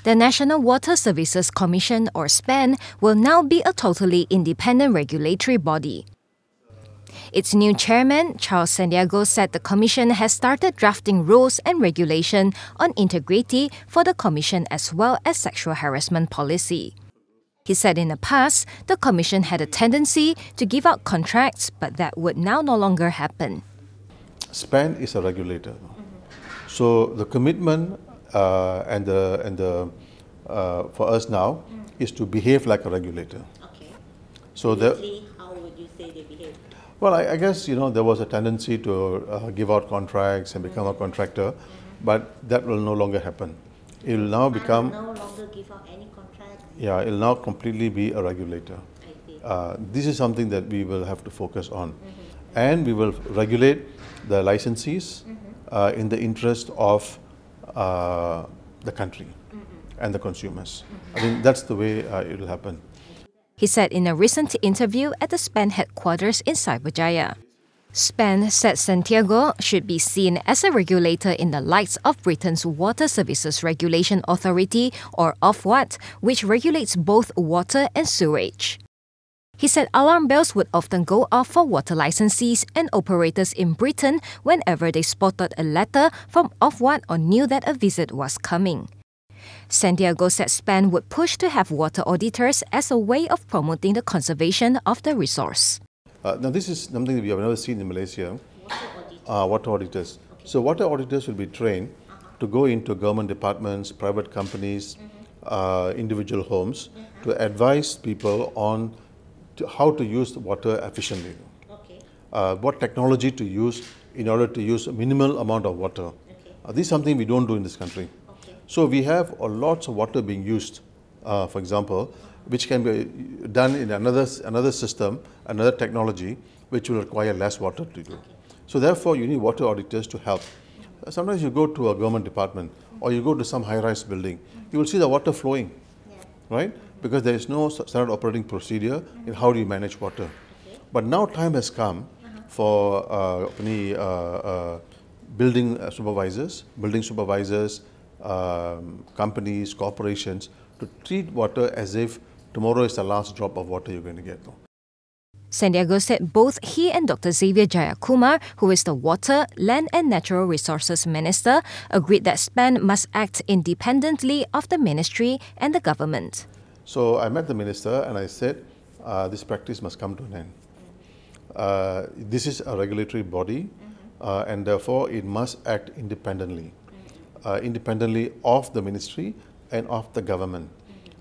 The National Water Services Commission, or SPAN, will now be a totally independent regulatory body. Its new chairman, Charles Santiago, said the commission has started drafting rules and regulation on integrity for the commission as well as sexual harassment policy. He said in the past, the commission had a tendency to give out contracts, but that would now no longer happen. SPAN is a regulator. So the commitment for us now is to behave like a regulator. Okay. So How would you say they behave? Well, I guess there was a tendency to give out contracts and become a contractor, but that will no longer happen. It will now become. No longer give out any contracts. Yeah, it will now completely be a regulator. I see. This is something that we will have to focus on, and we will regulate the licensees in the interest of the country and the consumers. I think that's the way it will happen. He said in a recent interview at the SPAN headquarters in Cyberjaya. SPAN said Santiago should be seen as a regulator in the likes of Britain's Water Services Regulation Authority, or Ofwat, which regulates both water and sewage. He said alarm bells would often go off for water licensees and operators in Britain whenever they spotted a letter from Ofwat or knew that a visit was coming. Santiago said SPAN would push to have water auditors as a way of promoting the conservation of the resource. Now, this is something that we have never seen in Malaysia. Water auditors. Okay. So, water auditors will be trained to go into government departments, private companies, individual homes, to advise people on how to use the water efficiently. Okay. What technology to use in order to use a minimal amount of water. Okay. This is something we don't do in this country. Okay. So we have lots of water being used, for example, which can be done in another system, another technology, which will require less water to do. Okay. So therefore, you need water auditors to help. Sometimes you go to a government department or you go to some high-rise building, you will see the water flowing, right? Because there is no standard operating procedure in how do you manage water. Okay. But now time has come for building supervisors, companies, corporations to treat water as if tomorrow is the last drop of water you're going to get. Santiago said both he and Dr. Xavier Jayakumar, who is the Water, Land and Natural Resources Minister, agreed that SPAN must act independently of the ministry and the government. So I met the minister and I said, this practice must come to an end. This is a regulatory body and therefore it must act independently, independently of the ministry and of the government.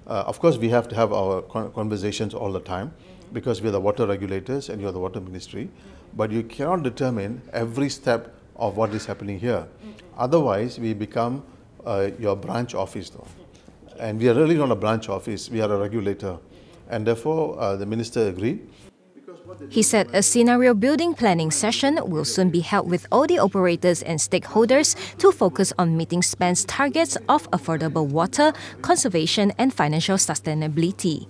Of course, we have to have our conversations all the time because we are the water regulators and you are the water ministry, but you cannot determine every step of what is happening here. Otherwise, we become your branch office though. And we are really not a branch office, we are a regulator. And therefore, the minister agreed. He said a scenario building planning session will soon be held with all the operators and stakeholders to focus on meeting SPAN's targets of affordable water, conservation and financial sustainability.